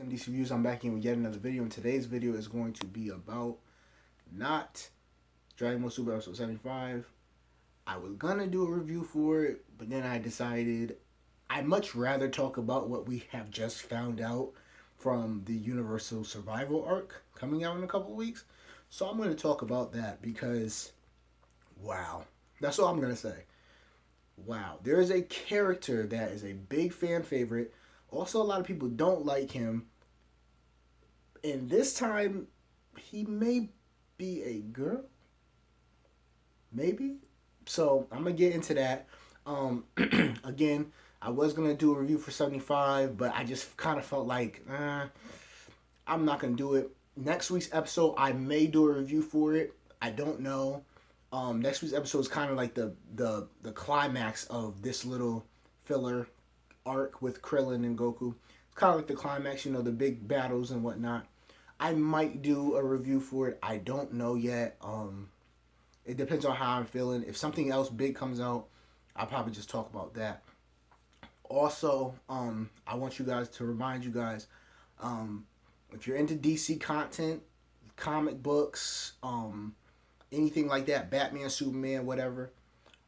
SimD'sReviews. I'm back in with yet another video, and today's video is going to be about not Dragon Ball Super Episode 75. I was gonna do a review for it, but then I decided I'd much rather talk about what we have just found out from the Universal Survival arc coming out in a couple of weeks. So I'm going to talk about that because, wow, that's all I'm going to say. Wow, there is a character that is a big fan favorite. Also, a lot of people don't like him. And this time, he may be a girl. Maybe. So, I'm going to get into that. Again, I was going to do a review for 75, but I just kind of felt like, I'm not going to do it. Next week's episode, I may do a review for it. I don't know. Next week's episode is kind of like the climax of this little filler arc with Krillin and Goku. It's kind of like the climax, you know, the big battles and whatnot. I might do a review for it. I don't know yet. It depends on how I'm feeling. If something else big comes out, I'll probably just talk about that. Also, I want you guys to remind you guys, if you're into DC content, comic books, anything like that, Batman, Superman, whatever,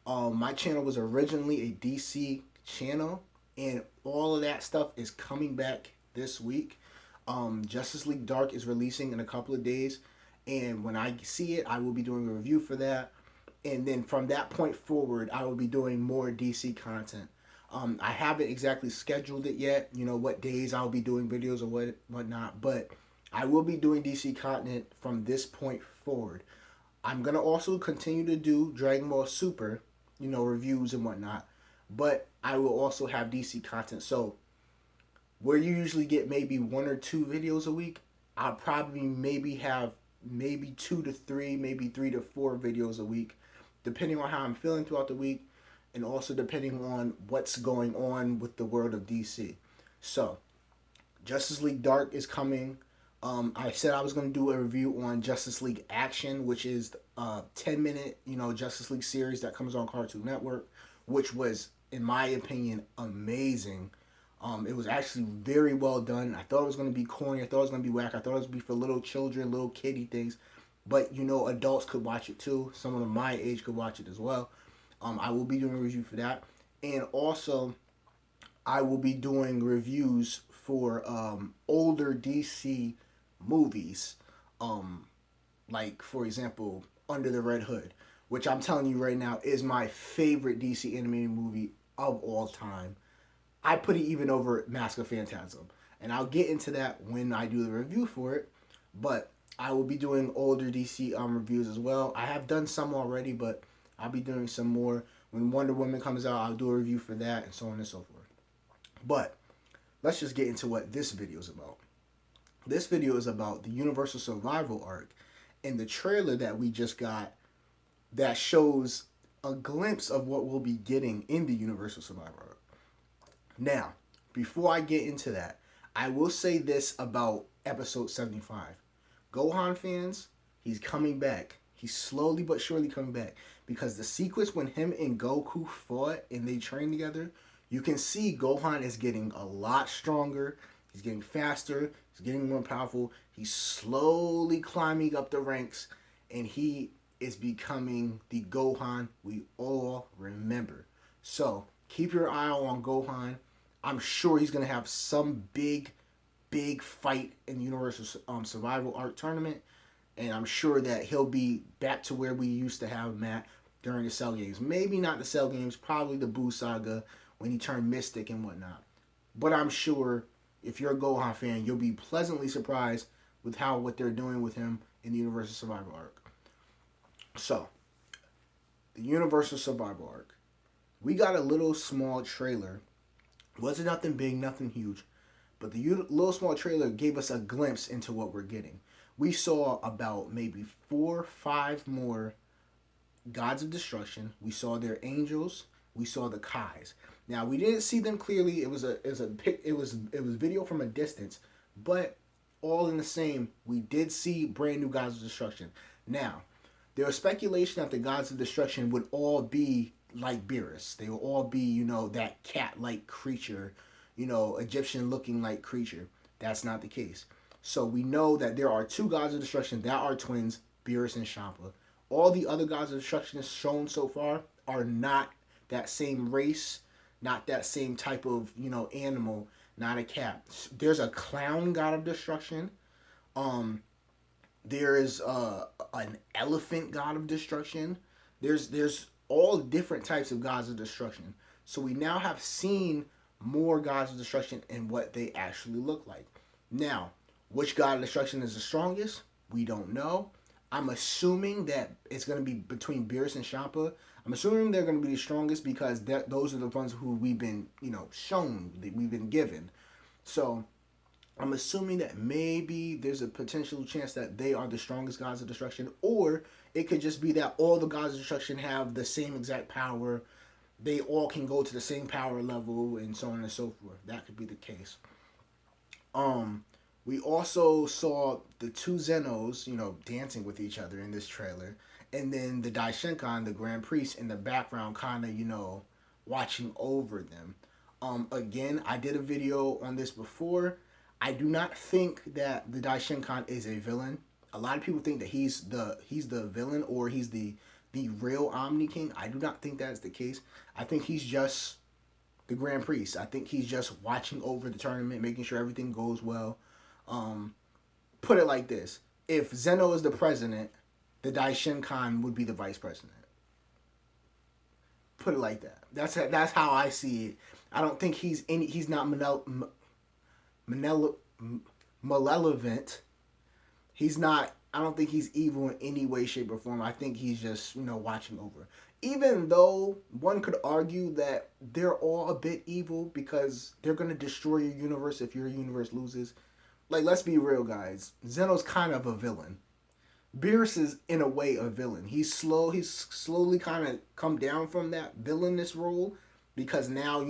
my channel was originally a DC channel, and all of that stuff is coming back this week. Justice League Dark is releasing in a couple of days, and when I see it, I will be doing a review for that. And then from that point forward, I will be doing more DC content. I haven't exactly scheduled it yet, you know, what days I'll be doing videos or whatnot, but I will be doing DC content from this point forward. I'm going to also continue to do Dragon Ball Super, you know, reviews and whatnot, but I will also have DC content. So where you usually get maybe 1 or 2 videos a week, I'll probably maybe have 2 to 3, maybe 3 to 4 videos a week, depending on how I'm feeling throughout the week, and also depending on what's going on with the world of DC. So, Justice League Dark is coming. I said I was going to do a review on Justice League Action, which is a 10-minute, you know, Justice League series that comes on Cartoon Network, which was, in my opinion, amazing. It was actually very well done. I thought it was going to be corny. I thought it was going to be whack. I thought it was going to be for little children, little kiddie things. But, you know, adults could watch it too. Someone of my age could watch it as well. I will be doing a review for that. And also, I will be doing reviews for older DC movies. Like, for example, Under the Red Hood, which I'm telling you right now is my favorite DC animated movie of all time. I put it even over Mask of Phantasm. And I'll get into that when I do the review for it. But I will be doing older DC reviews as well. I have done some already, but I'll be doing some more. When Wonder Woman comes out, I'll do a review for that, and so on and so forth. But let's just get into what this video is about. This video is about the Universal Survival arc and the trailer that we just got that shows a glimpse of what we'll be getting in the Universal Survival arc. Now, before I get into that, I will say this about episode 75. Gohan fans, he's coming back. He's slowly but surely coming back, because the sequence when him and Goku fought and they trained together, you can see Gohan is getting a lot stronger. He's getting faster. He's getting more powerful. He's slowly climbing up the ranks, and he is becoming the Gohan we all remember. So keep your eye on Gohan. I'm sure he's going to have some big fight in the Universal Survival Arc tournament. And I'm sure that he'll be back to where we used to have him at during the Cell games. Maybe not the Cell games, probably the Buu saga when he turned Mystic and whatnot. But I'm sure if you're a Gohan fan, you'll be pleasantly surprised with what they're doing with him in the Universal Survival arc. So, the Universal Survival arc. We got a little small trailer. Wasn't nothing big, nothing huge. But the little small trailer gave us a glimpse into what we're getting. We saw about maybe 4 or 5 more gods of destruction. We saw their angels. We saw the Kais. Now we didn't see them clearly. It was video from a distance, but all in the same, we did see brand new gods of destruction. Now, there was speculation that the gods of destruction would all be like Beerus. They will all be, you know, that cat-like creature, you know, Egyptian-looking like creature. That's not the case. So we know that there are two gods of destruction that are twins, Beerus and Champa. All the other gods of destruction shown so far are not that same race, not that same type of, animal, not a cat. There's a clown god of destruction. Um, there is an elephant god of destruction. There's all different types of gods of destruction. So we now have seen more gods of destruction and what they actually look like. Now, which god of destruction is the strongest? We don't know. I'm assuming that it's going to be between Beerus and Champa. I'm assuming they're going to be the strongest because those are the ones who we've been, shown, that we've been given. So I'm assuming that maybe there's a potential chance that they are the strongest gods of destruction, or it could just be that all the gods of destruction have the same exact power. They all can go to the same power level, and so on and so forth. That could be the case. We also saw the two Zenos, dancing with each other in this trailer, and then the Daishinkan, the Grand Priest, in the background, kind of, watching over them. Again, I did a video on this before. I do not think that the Daishinkan is a villain. A lot of people think that he's the villain, or he's the real Omni King. I do not think that's the case. I think he's just the Grand Priest. I think he's just watching over the tournament, making sure everything goes well. Put it like this: if Zeno is the president, the Daishinkan would be the vice president. Put it like that. That's how I see it. I don't think he's not malevolent. He's not. I don't think he's evil in any way, shape, or form. I think he's just, watching over. Even though one could argue that they're all a bit evil because they're going to destroy your universe if your universe loses. Like, let's be real, guys. Zeno's kind of a villain. Beerus is, in a way, a villain. He's slowly kind of come down from that villainous role because now,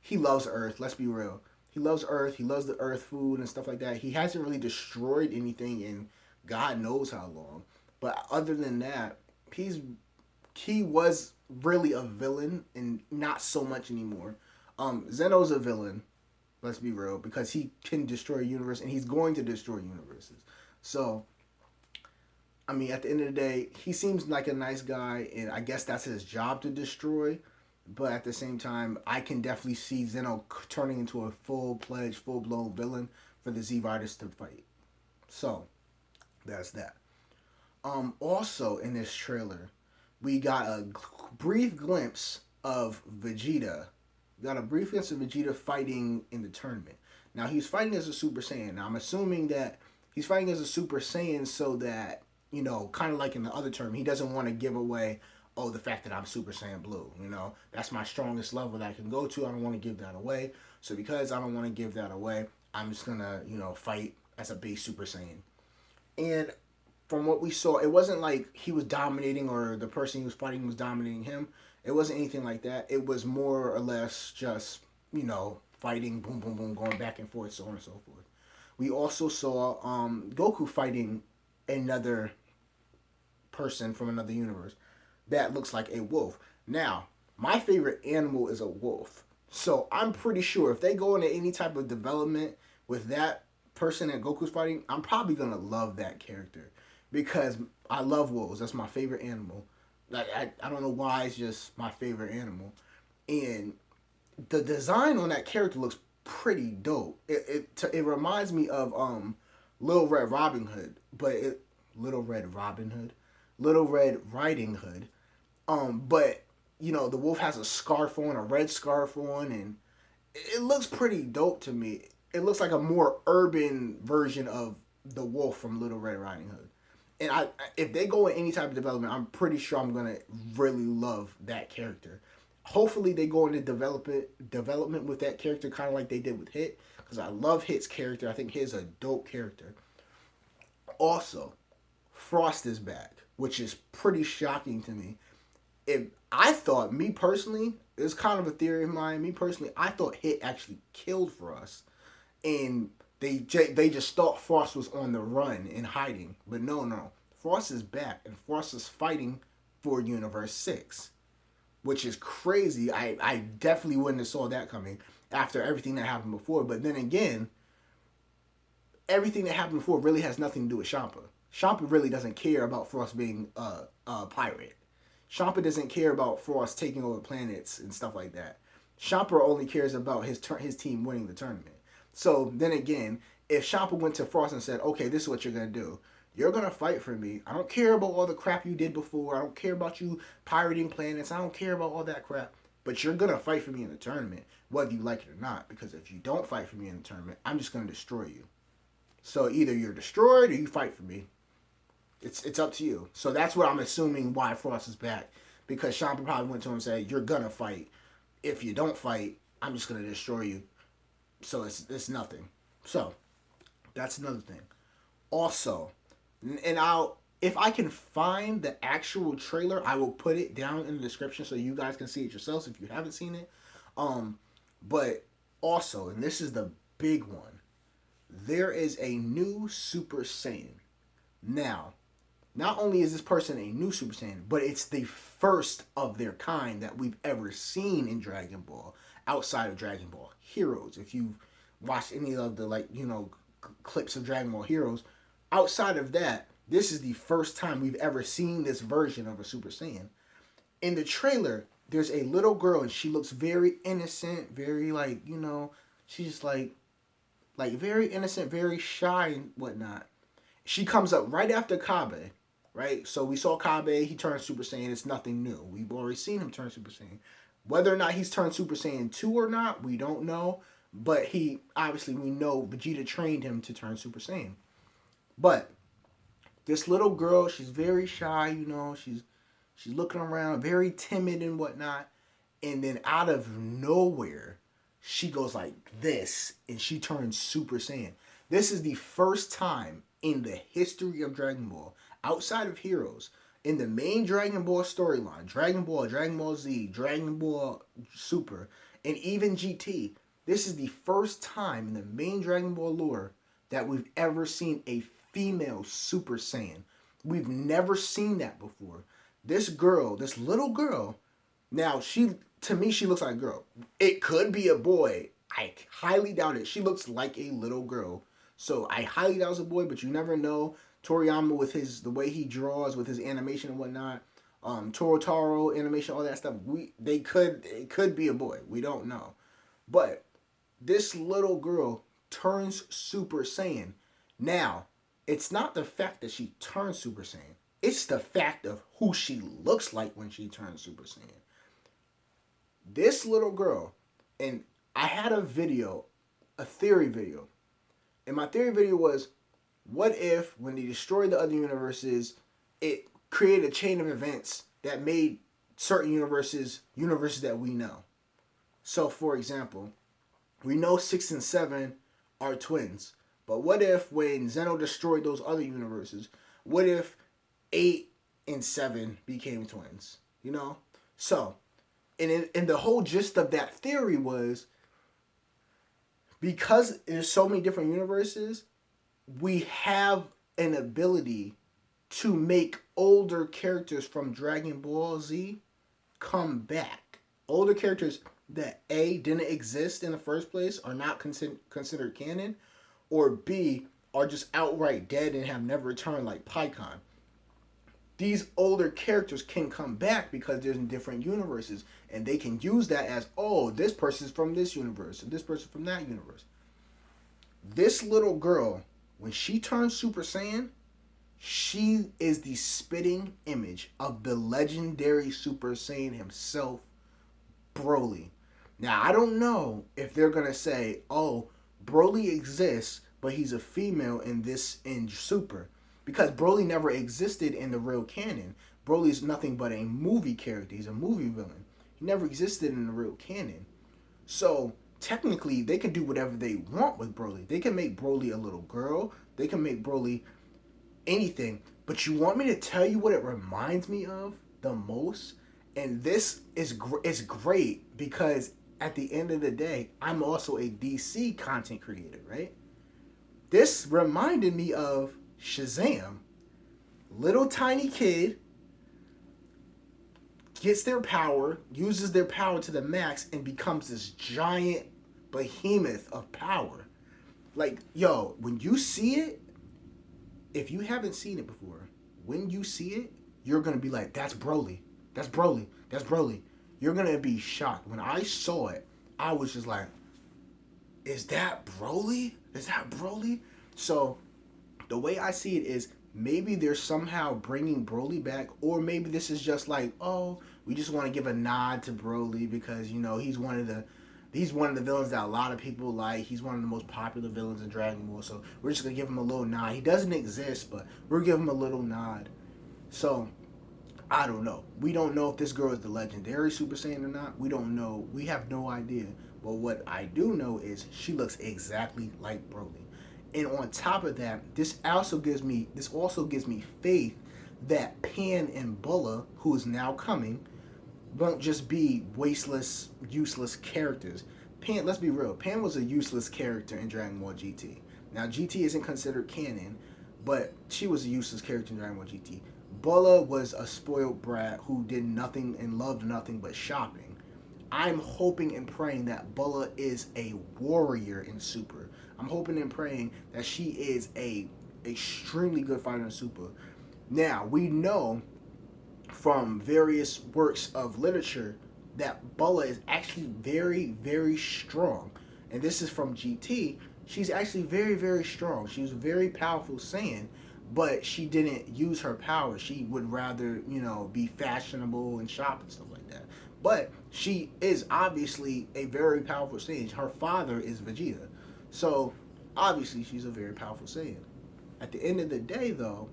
he loves Earth. Let's be real. He loves Earth. He loves the Earth food and stuff like that. He hasn't really destroyed anything in God knows how long. But other than that, he was really a villain and not so much anymore. Zeno's a villain, let's be real, because he can destroy a universe and he's going to destroy universes. So, I mean, at the end of the day, he seems like a nice guy, and I guess that's his job to destroy. But at the same time, I can definitely see Zeno turning into a full-fledged, full-blown villain for the Z-Riders to fight. So, that's that. Also, in this trailer, we got a brief glimpse of Vegeta. We got a brief glimpse of Vegeta fighting in the tournament. Now, he's fighting as a Super Saiyan. Now, I'm assuming that he's fighting as a Super Saiyan so that, kind of like in the other tournament, he doesn't want to give away, the fact that I'm Super Saiyan Blue. That's my strongest level that I can go to. I don't want to give that away. So because I don't want to give that away, I'm just going to, fight as a base Super Saiyan. And from what we saw, it wasn't like he was dominating or the person he was fighting was dominating him. It wasn't anything like that. It was more or less just, fighting, boom, boom, boom, going back and forth, so on and so forth. We also saw Goku fighting another person from another universe that looks like a wolf. Now, my favorite animal is a wolf. So I'm pretty sure if they go into any type of development with that person that Goku's fighting, I'm probably going to love that character. Because I love wolves. That's my favorite animal. I don't know why, it's just my favorite animal. And the design on that character looks pretty dope. It reminds me of Little Red Riding Hood. Little Red Riding Hood. But, the wolf has a scarf on, a red scarf on, and it looks pretty dope to me. It looks like a more urban version of the wolf from Little Red Riding Hood. And if they go in any type of development, I'm pretty sure I'm going to really love that character. Hopefully they go into development with that character kind of like they did with Hit. Because I love Hit's character. I think Hit's a dope character. Also, Frost is back, which is pretty shocking to me. Me personally, it's kind of a theory of mine. Me personally, I thought Hit actually killed Frost. And they just thought Frost was on the run and hiding. But no. Frost is back. And Frost is fighting for Universe 6. Which is crazy. I definitely wouldn't have saw that coming after everything that happened before. But then again, everything that happened before really has nothing to do with Champa. Champa really doesn't care about Frost being a pirate. Champa doesn't care about Frost taking over planets and stuff like that. Champa only cares about his team winning the tournament. So then again, if Champa went to Frost and said, okay, this is what you're going to do. You're going to fight for me. I don't care about all the crap you did before. I don't care about you pirating planets. I don't care about all that crap. But you're going to fight for me in the tournament, whether you like it or not. Because if you don't fight for me in the tournament, I'm just going to destroy you. So either you're destroyed or you fight for me. It's up to you. So that's what I'm assuming why Frost is back. Because Champa probably went to him and said, you're going to fight. If you don't fight, I'm just going to destroy you. So it's nothing. So that's another thing. Also, and if I can find the actual trailer, I will put it down in the description so you guys can see it yourselves if you haven't seen it. But also, and this is the big one, there is a new Super Saiyan. Now, not only is this person a new Super Saiyan, but it's the first of their kind that we've ever seen in Dragon Ball outside of Dragon Ball Heroes. If you've watched any of the clips of Dragon Ball Heroes, outside of that, this is the first time we've ever seen this version of a Super Saiyan. In the trailer, there's a little girl and she looks very innocent, very she's like very innocent, very shy and whatnot. She comes up right after Kabe, right? So we saw Kabe, he turned Super Saiyan. It's nothing new. We've already seen him turn Super Saiyan. Whether or not he's turned Super Saiyan 2 or not, we don't know. But we know Vegeta trained him to turn Super Saiyan. But this little girl, she's very shy, she's looking around, very timid and whatnot. And then out of nowhere, she goes like this, and she turns Super Saiyan. This is the first time in the history of Dragon Ball, outside of Heroes, in the main Dragon Ball storyline, Dragon Ball Z, Dragon Ball Super, and even GT, this is the first time in the main Dragon Ball lore that we've ever seen a female Super Saiyan. We've never seen that before. This little girl, now to me she looks like a girl. It could be a boy. I highly doubt it. She looks like a little girl. So I highly doubt it's a boy, but you never know. Toriyama with the way he draws, with his animation and whatnot, Toro animation, all that stuff. It could be a boy. We don't know. But this little girl turns Super Saiyan. Now, it's not the fact that she turns Super Saiyan. It's the fact of who she looks like when she turns Super Saiyan. This little girl, and I had a theory video. And my theory video was, what if when they destroyed the other universes, it created a chain of events that made certain universes that we know? So, for example, we know 6 and 7 are twins. But what if when Zeno destroyed those other universes, what if 8 and 7 became twins? So, and the whole gist of that theory was, because there's so many different universes, we have an ability to make older characters from Dragon Ball Z come back. Older characters that A, didn't exist in the first place, are not considered canon, or B, are just outright dead and have never returned, like Pycon. These older characters can come back because there's in different universes, and they can use that as, oh, this person's from this universe, and this person from that universe. This little girl, when she turns Super Saiyan, she is the spitting image of the legendary Super Saiyan himself, Broly. Now, I don't know if they're going to say, oh, Broly exists, but he's a female in Super. Because Broly never existed in the real canon. Broly's nothing but a movie character. He's a movie villain. He never existed in the real canon. So, technically, they can do whatever they want with Broly. They can make Broly a little girl. They can make Broly anything. But you want me to tell you what it reminds me of the most? And this is great because at the end of the day, I'm also a DC content creator, right? This reminded me of Shazam. Little tiny kid gets their power, uses their power to the max, and becomes this giant behemoth of power. Like, yo, when you see it, if you haven't seen it before, when you see it, you're gonna be like, that's Broly. That's Broly. That's Broly. You're gonna be shocked. When I saw it, I was just like, is that Broly? Is that Broly? So the way I see it is maybe they're somehow bringing Broly back, or maybe this is just like, oh, we just want to give a nod to Broly because he's one of the villains that a lot of people like. He's one of the most popular villains in Dragon Ball, so we're just gonna give him a little nod. He doesn't exist, but we're giving him a little nod. So I don't know. We don't know if this girl is the legendary Super Saiyan or not. We don't know. We have no idea. But what I do know is she looks exactly like Broly. And on top of that, this also gives me faith that Pan and Bulla, who is now coming, won't just be wasteless, useless characters. Pan, let's be real, Pan was a useless character in Dragon Ball GT. Now GT isn't considered canon, but she was a useless character in Dragon Ball GT. Bulla was a spoiled brat who did nothing and loved nothing but shopping. I'm hoping and praying that Bulla is a warrior in Super. I'm hoping and praying that she is a extremely good fighter in Super. Now, we know from various works of literature that Bulla is actually very, very strong. And this is from GT. She's actually very, very strong. She's a very powerful Saiyan, but she didn't use her power. She would rather, be fashionable and shop and stuff like that. But she is obviously a very powerful Saiyan. Her father is Vegeta. So, obviously, she's a very powerful Saiyan. At the end of the day, though,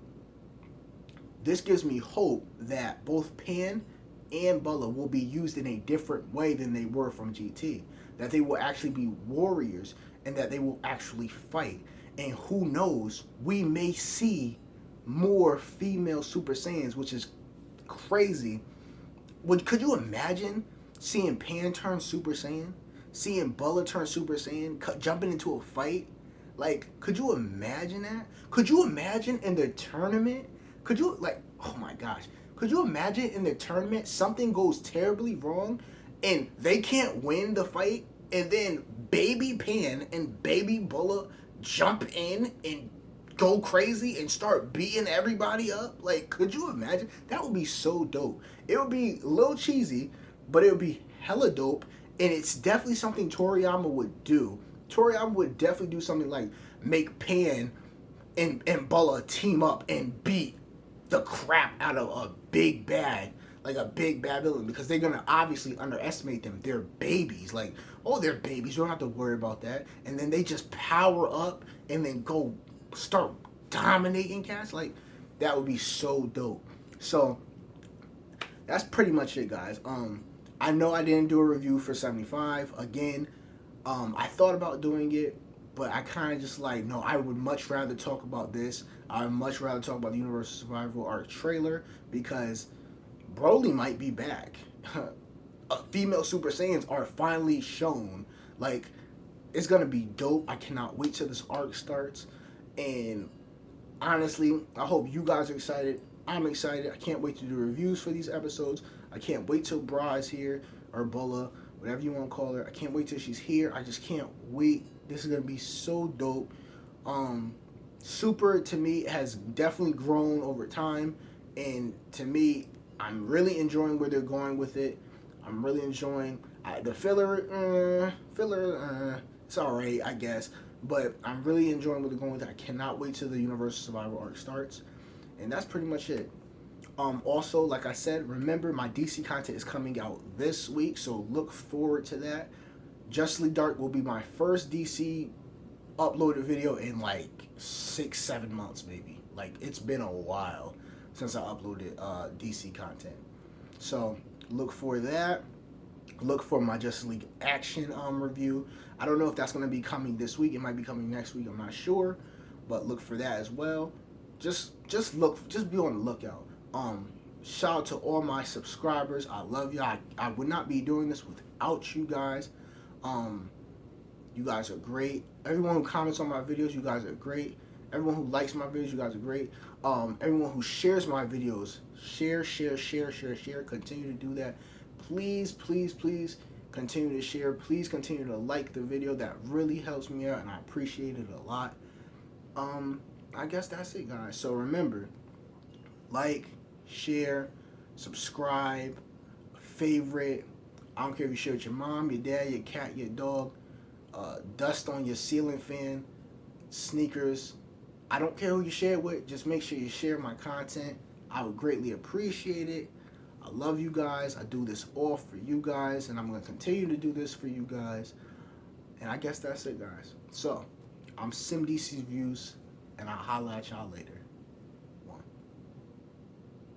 this gives me hope that both Pan and Bulla will be used in a different way than they were from GT. That they will actually be warriors and that they will actually fight. And who knows, we may see more female Super Saiyans, which is crazy. Could you imagine seeing Pan turn Super Saiyan? Seeing Bulla turn Super Saiyan? Jumping into a fight? Like, could you imagine that? Could you imagine in the tournament? Could you, oh my gosh. Could you imagine in the tournament something goes terribly wrong and they can't win the fight and then baby Pan and baby Bulla jump in and go crazy and start beating everybody up? Like, could you imagine? That would be so dope. It would be a little cheesy, but it would be hella dope, and it's definitely something Toriyama would do. Toriyama would definitely do something like make Pan and Bulla team up and beat the crap out of a big bad villain, because they're gonna obviously underestimate them. They're babies. Like, oh, they're babies. You don't have to worry about that. And then they just power up and then go start dominating cats. Like, that would be so dope. So that's pretty much it, guys. I know I didn't do a review for 75. Again, I thought about doing it, but I kind of just no, I would much rather talk about this. I would much rather talk about the Universal Survival Arc trailer, because Broly might be back. Female Super Saiyans are finally shown. Like, it's gonna be dope. I cannot wait till this arc starts. And honestly, I hope you guys are excited. I'm excited. I can't wait to do reviews for these episodes. I can't wait till Bra is here, or Bulla, whatever you want to call her. I can't wait till she's here. I just can't wait. This is gonna be so dope. Super, to me, has definitely grown over time, and to me, I'm really enjoying where they're going with it. I'm really enjoying the filler. It's alright, I guess, but I'm really enjoying where they're going with it. I cannot wait till the Universal Survival Arc starts, and that's pretty much it. Also, like I said, remember my DC content is coming out this week, so look forward to that. Justly Dark will be my first DC uploaded video in 6-7 months, maybe. It's been a while since I uploaded DC content. So look for that. Look for my Justice League Action review. I don't know if that's going to be coming this week. It might be coming next week. I'm not sure, but look for that as well. Just be on the lookout. Shout out to all my subscribers. I love you. I would not be doing this without you guys. You guys are great. Everyone who comments on my videos, you guys are great. Everyone who likes my videos, you guys are great. Everyone who shares my videos, share. Continue to do that. Please, please, please Continue to share. Please continue to like the video. That really helps me out, and I appreciate it a lot. I guess that's it, guys. So remember, like, share, subscribe, favorite. I don't care if you share with your mom, your dad, your cat, your dog, dust on your ceiling fan, sneakers. I don't care who you share it with. Just make sure you share my content. I would greatly appreciate it. I love you guys. I do this all for you guys, and I'm going to continue to do this for you guys. And I guess that's it, guys. So, I'm SimD'sReviews, and I'll holla at y'all later.